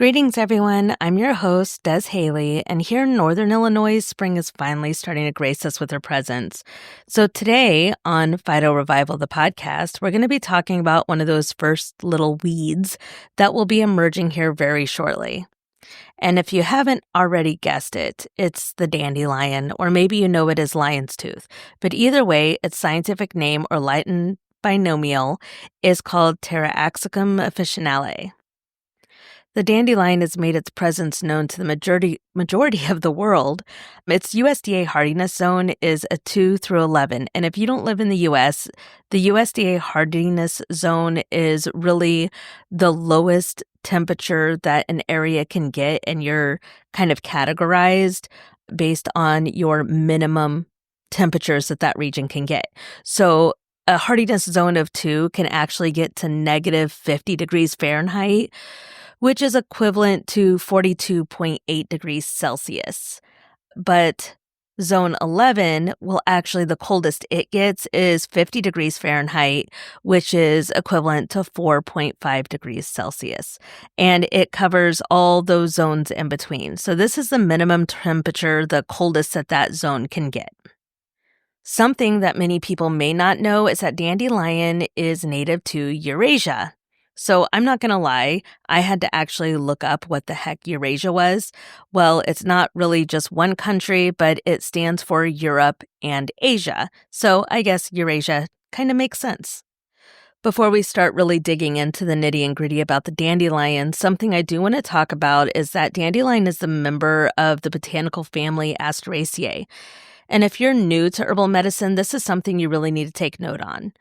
Greetings, everyone. I'm your host, Dez Haley, and here in Northern Illinois, spring is finally starting to grace us with her presence. So today on Phyto Revival, the podcast, we're going to be talking about one of those first little weeds that will be emerging here very shortly. And if you haven't already guessed it, it's the dandelion, or maybe you know it as lion's tooth. But either way, its scientific name or Latin binomial is called Taraxacum officinale. The dandelion has made its presence known to the majority of the world. Its USDA hardiness zone is a 2 through 11. And if you don't live in the U.S., the USDA hardiness zone is really the lowest temperature that an area can get, and you're kind of categorized based on your minimum temperatures that region can get. So a hardiness zone of 2 can actually get to negative 50 degrees Fahrenheit, which is equivalent to 42.8 degrees Celsius. But zone 11 will actually, the coldest it gets is 50 degrees Fahrenheit, which is equivalent to 4.5 degrees Celsius. And it covers all those zones in between. So this is the minimum temperature, the coldest that zone can get. Something that many people may not know is that dandelion is native to Eurasia. So I'm not going to lie, I had to actually look up what the heck Eurasia was. Well, it's not really just one country, but it stands for Europe and Asia. So I guess Eurasia kind of makes sense. Before we start really digging into the nitty and gritty about the dandelion, something I do want to talk about is that dandelion is a member of the botanical family Asteraceae. And if you're new to herbal medicine, this is something you really need to take note on.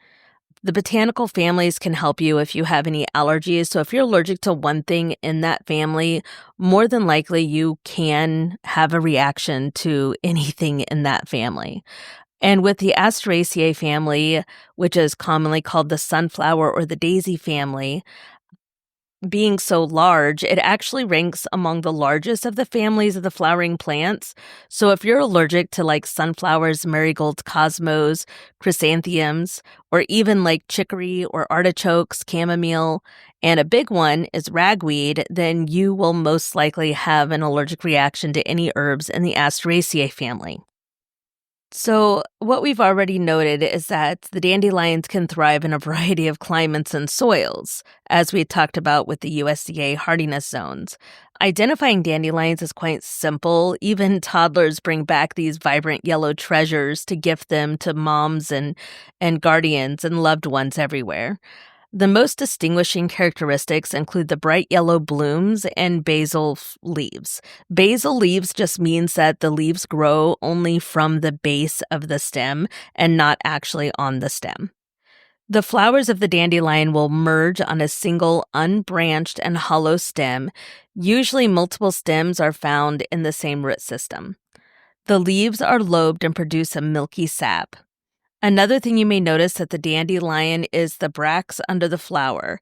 The botanical families can help you if you have any allergies. So if you're allergic to one thing in that family, more than likely you can have a reaction to anything in that family. And with the Asteraceae family, which is commonly called the sunflower or the daisy family, being so large, it actually ranks among the largest of the families of the flowering plants. So if you're allergic to like sunflowers, marigolds, cosmos, chrysanthemums, or even like chicory or artichokes, chamomile, and a big one is ragweed, then you will most likely have an allergic reaction to any herbs in the Asteraceae family. So what we've already noted is that the dandelions can thrive in a variety of climates and soils, as we talked about with the USDA hardiness zones. Identifying dandelions is quite simple. Even toddlers bring back these vibrant yellow treasures to gift them to moms and guardians and loved ones everywhere. The most distinguishing characteristics include the bright yellow blooms and basal leaves. Basal leaves just means that the leaves grow only from the base of the stem and not actually on the stem. The flowers of the dandelion will merge on a single unbranched and hollow stem. Usually multiple stems are found in the same root system. The leaves are lobed and produce a milky sap. Another thing you may notice at the dandelion is the bracts under the flower.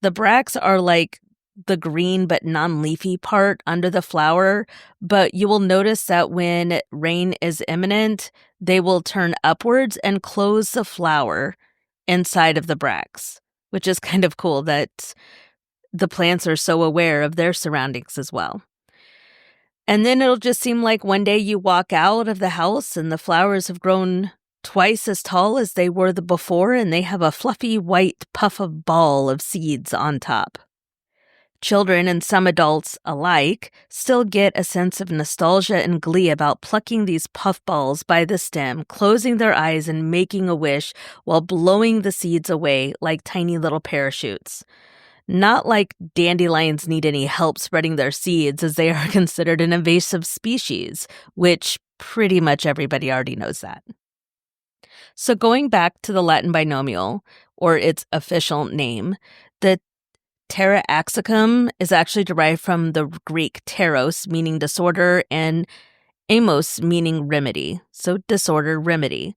The bracts are like the green but non-leafy part under the flower, but you will notice that when rain is imminent, they will turn upwards and close the flower inside of the bracts, which is kind of cool that the plants are so aware of their surroundings as well. And then it'll just seem like one day you walk out of the house and the flowers have grown twice as tall as they were before, and they have a fluffy white puff of ball of seeds on top. Children and some adults alike still get a sense of nostalgia and glee about plucking these puffballs by the stem, closing their eyes and making a wish while blowing the seeds away like tiny little parachutes. Not like dandelions need any help spreading their seeds, as they are considered an invasive species, which pretty much everybody already knows that. So going back to the Latin binomial, or its official name, the Taraxacum is actually derived from the Greek teros, meaning disorder, and amos, meaning remedy. So disorder, remedy.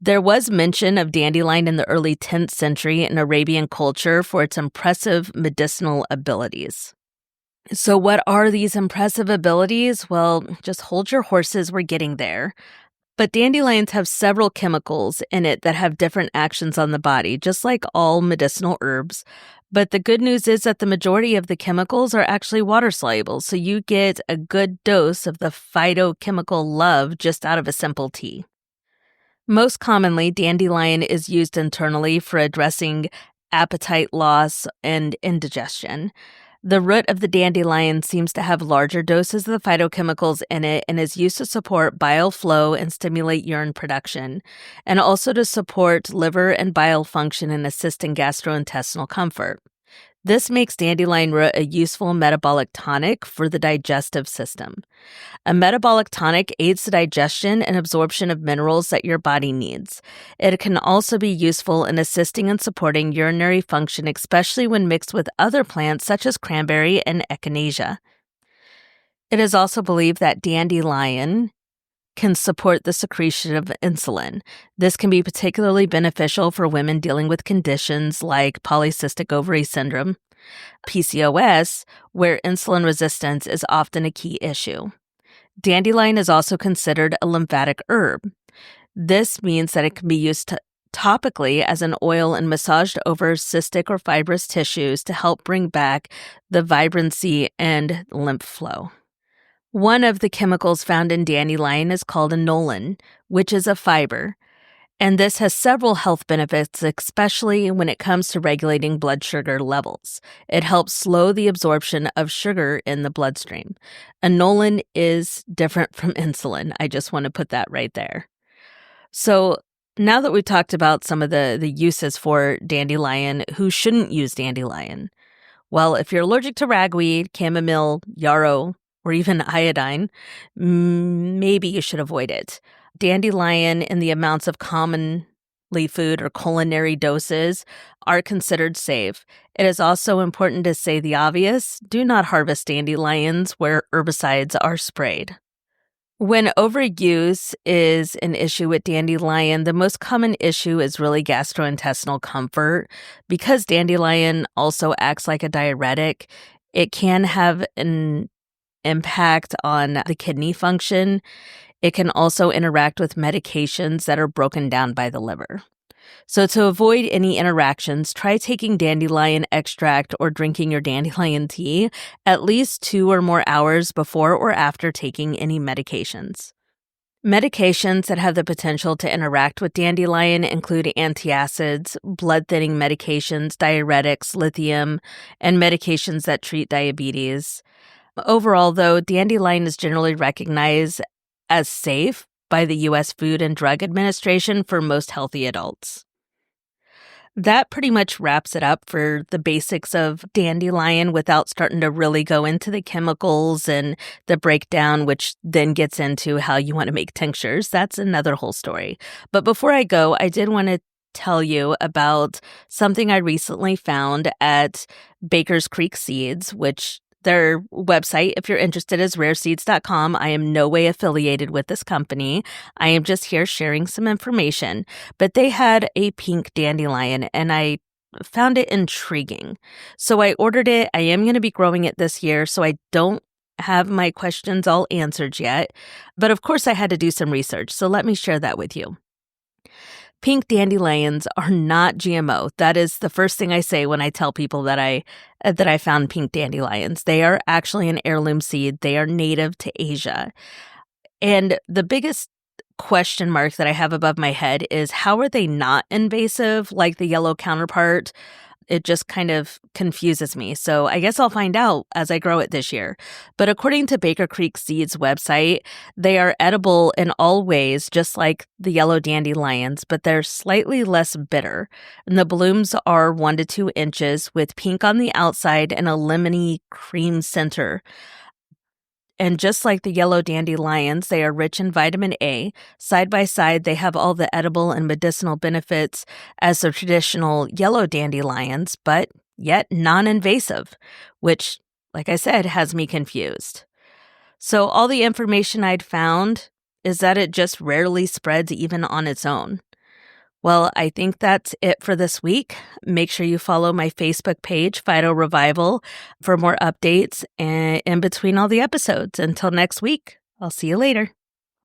There was mention of dandelion in the early 10th century in Arabian culture for its impressive medicinal abilities. So what are these impressive abilities? Well, just hold your horses, we're getting there. But dandelions have several chemicals in it that have different actions on the body, just like all medicinal herbs. But the good news is that the majority of the chemicals are actually water soluble, so you get a good dose of the phytochemical love just out of a simple tea. Most commonly, dandelion is used internally for addressing appetite loss and indigestion. The root of the dandelion seems to have larger doses of the phytochemicals in it and is used to support bile flow and stimulate urine production, and also to support liver and bile function and assist in gastrointestinal comfort. This makes dandelion root a useful metabolic tonic for the digestive system. A metabolic tonic aids the digestion and absorption of minerals that your body needs. It can also be useful in assisting and supporting urinary function, especially when mixed with other plants such as cranberry and echinacea. It is also believed that dandelion can support the secretion of insulin. This can be particularly beneficial for women dealing with conditions like polycystic ovary syndrome, PCOS, where insulin resistance is often a key issue. Dandelion is also considered a lymphatic herb. This means that it can be used topically as an oil and massaged over cystic or fibrous tissues to help bring back the vibrancy and lymph flow. One of the chemicals found in dandelion is called inulin, which is a fiber, and this has several health benefits, especially when it comes to regulating blood sugar levels. It helps slow the absorption of sugar in the bloodstream. Inulin is different from insulin. I just want to put that right there. So now that we've talked about some of the uses for dandelion, who shouldn't use dandelion? Well, if you're allergic to ragweed, chamomile, yarrow, or even iodine, maybe you should avoid it. Dandelion in the amounts of commonly food or culinary doses are considered safe. It is also important to say the obvious: do not harvest dandelions where herbicides are sprayed. When overuse is an issue with dandelion, the most common issue is really gastrointestinal comfort. Because dandelion also acts like a diuretic, it can have an impact on the kidney function. It can also interact with medications that are broken down by the liver. So to avoid any interactions, try taking dandelion extract or drinking your dandelion tea at least 2 or more hours before or after taking any medications. Medications that have the potential to interact with dandelion include antacids, blood-thinning medications, diuretics, lithium, and medications that treat diabetes. Overall, though, dandelion is generally recognized as safe by the U.S. Food and Drug Administration for most healthy adults. That pretty much wraps it up for the basics of dandelion without starting to really go into the chemicals and the breakdown, which then gets into how you want to make tinctures. That's another whole story. But before I go, I did want to tell you about something I recently found at Baker's Creek Seeds, which their website, if you're interested, is rareseeds.com. I am no way affiliated with this company. I am just here sharing some information. But they had a pink dandelion, and I found it intriguing. So I ordered it. I am going to be growing it this year, so I don't have my questions all answered yet. But of course, I had to do some research, so let me share that with you. Pink dandelions are not GMO. That is the first thing I say when I tell people that I found pink dandelions. They are actually an heirloom seed. They are native to Asia. And the biggest question mark that I have above my head is, how are they not invasive like the yellow counterpart? It just kind of confuses me. So I guess I'll find out as I grow it this year. But according to Baker Creek Seeds website, they are edible in all ways, just like the yellow dandelions, but they're slightly less bitter. And the blooms are 1 to 2 inches with pink on the outside and a lemony cream center. And just like the yellow dandelions, they are rich in vitamin A. Side by side, they have all the edible and medicinal benefits as the traditional yellow dandelions, but yet non-invasive, which, like I said, has me confused. So all the information I'd found is that it just rarely spreads even on its own. Well, I think that's it for this week. Make sure you follow my Facebook page, Phyto Revival, for more updates and in between all the episodes. Until next week, I'll see you later.